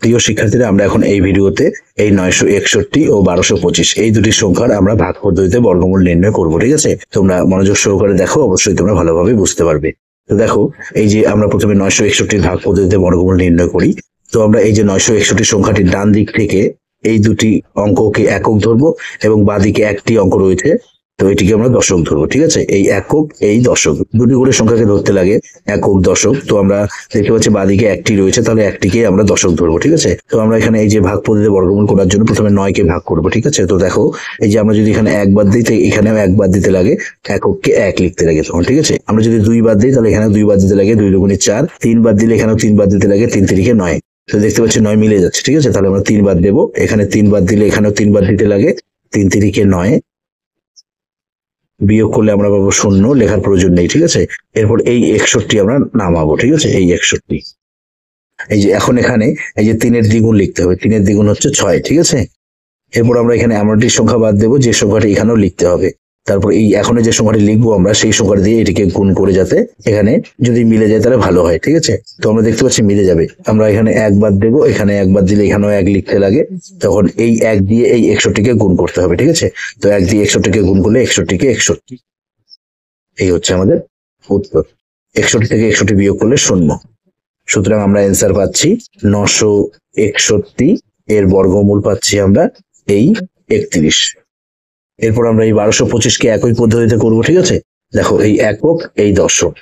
প্রিয় শিক্ষার্থীরা, আমরা এখন এই ভিডিওতে এই 961 ও 1225 এই দুটি সংখ্যার আমরা ভাগ পদ্ধতিতে বর্গমূল নির্ণয় করব। ঠিক আছে, তোমরা মনোযোগ সহকারে দেখো, অবশ্যই তোমরা ভালোভাবে বুঝতে পারবে। তো দেখো, এই যে আমরা প্রথমে 961 ভাগ পদ্ধতিতে বর্গমূল নির্ণয় করি। তো আমরা এই যে 961 সংখ্যাটির ডান দিক থেকে এই দুটি অঙ্ককে একক ধরবো এবং বাঁদিকে একটি অঙ্ক রয়েছে, তো এটিকে আমরা দশক ধরবো। ঠিক আছে, এই একক এই দশক দুটি করে সংখ্যাকে ধরতে লাগে, একক দশক। তো আমরা দেখতে পাচ্ছি বাঁদিকে একটি রয়েছে, তাহলে একটিকে আমরা দশক ধরবো। ঠিক আছে, তো আমরা এখানে এই যে ভাগ পদ্ধতিতে বর্গমূল করার জন্য প্রথমে 9কে ভাগ করবো। ঠিক আছে, তো দেখো এই যে আমরা যদি এখানে এক বাদ দিই, এখানেও এক বাদ দিতে লাগে, এককে এক লিখতে লাগে তখন। ঠিক আছে, আমরা যদি 2 বাদ দিই তাহলে এখানে 2 বাদ দিতে লাগে, 2 দুগুণে 4, 3 বাদ দিলে এখানেও 3 বাদ দিতে লাগে, 3 3 9। তো দেখতে পাচ্ছি 9 মিলে যাচ্ছে। ঠিক আছে, তাহলে আমরা 3 বাদ দেবো, এখানে 3 বাদ দিলে এখানেও 3 বাদ দিতে লাগে, 3 3 9, বিয়োগ করলে আমরা পাবো 0, লেখার প্রয়োজন নেই। ঠিক আছে, এরপর এই 61 আমরা নামাবো। ঠিক আছে, এই 61, এই যে এখন এখানে এই যে 3-এর দ্বিগুণ লিখতে হবে, 3-এর দ্বিগুণ হচ্ছে 6। ঠিক আছে, এরপর আমরা এখানে এমনটি সংখ্যা বাদ দেবো যে সংখ্যাটি এখানেও লিখতে হবে। তারপর এই এখন যে সংখ্যাটি লিখবো আমরা সেই সংখ্যাটি দিয়ে এটিকে গুণ করে, যাতে এখানে যদি মিলে যায় তাহলে ভালো হয়। ঠিক আছে, তো আমরা দেখতে পাচ্ছি মিলে যাবে। আমরা এখানে এক বাদ দেবো, এখানে এক বাদ দিলে এখানেও এক লিখতে লাগে, তখন এই এক দিয়ে এই 61কে গুণ করতে হবে। ঠিক আছে, তো এক দিয়ে 61কে গুণ করলে 61কে 61, এই হচ্ছে আমাদের উত্তর। 61 থেকে 61 বিয়োগ করলে 0। সুতরাং আমরা অ্যান্সার পাচ্ছি 961, এর বর্গমূল পাচ্ছি আমরা এই 31। এরপর আমরা এই 1225কে একই পদ্ধতিতে করব। ঠিক আছে, দেখো এই একক এই দশক,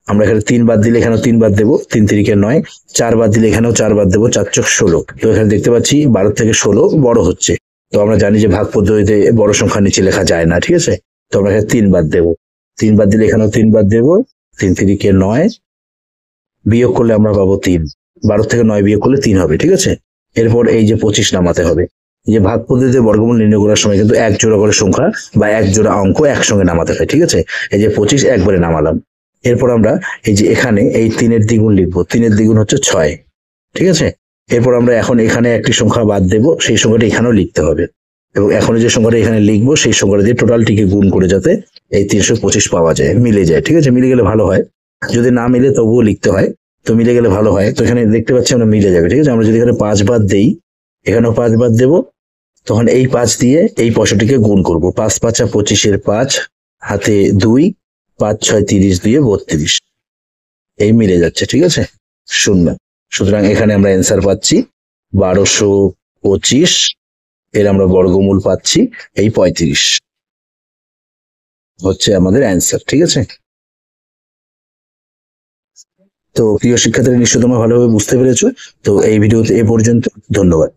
আমরা এখানে 3 বাদ দিলে এখানেও 3 বাদ দেবো, 3 3 9, 4 বাদ দিলে এখানেও 4 বাদ দেবো, 4 4 16। তো এখানে দেখতে পাচ্ছি 12 থেকে 16 বড় হচ্ছে। তো আমরা জানি যে ভাগ পদ্ধতিতে বড় সংখ্যা নিচে লেখা যায় না। ঠিক আছে, তো আমরা এখানে 3 বাদ দেবো, 3 বাদ দিলে এখানেও 3 বাদ দেবো, 3 3 9, বিয়োগ করলে আমরা পাবো 3, 12 থেকে 9 বিয়োগ করলে 3 হবে। ঠিক আছে, এরপর এই যে 25 নামাতে হবে। যে ভাগ পদ্ধতিতে বর্গমূল নির্ণয় করার সময় কিন্তু এক জোড়া করে সংখ্যা বা এক জোড়া অঙ্ক একসঙ্গে নামাতে হয়। ঠিক আছে, এই যে 25 একবারে নামালাম। এরপর আমরা এই যে এখানে এই 3-এর দ্বিগুণ লিখবো, 3-এর দ্বিগুণ হচ্ছে 6। ঠিক আছে, এরপর আমরা এখন এখানে একটি সংখ্যা বাদ দেবো, সেই সংখ্যাটা এখানেও লিখতে হবে, এবং এখন যে সংখ্যাটা এখানে লিখবো সেই সংখ্যাটা দিয়ে টোটালটিকে গুণ করে যাতে এই 325 পাওয়া যায়, মিলে যায়। ঠিক আছে, মিলে গেলে ভালো হয়, যদি না মিলে তবুও লিখতে হয়, তো মিলে গেলে ভালো হয়। তো এখানে দেখতে পাচ্ছি আমরা মিলে যাবে। ঠিক আছে, আমরা যদি এখানে 5 বাদ দেই, এখানেও 5 বাদ দেবো, তখন এই 5 দিয়ে এই 65কে গুণ করবো, 5 5 25, 5 হাতে 2, 5 6 30, 2 32, এই মিলে যাচ্ছে। ঠিক আছে, 0। সুতরাং এখানে আমরা অ্যান্সার পাচ্ছি 1225, এর আমরা বর্গমূল পাচ্ছি এই 35, হচ্ছে আমাদের অ্যান্সার। ঠিক আছে, তো প্রিয় শিক্ষার্থীরা, নিশ্চয় তোমরা ভালোভাবে বুঝতে পেরেছো। তো এই ভিডিওতে এ পর্যন্ত, ধন্যবাদ।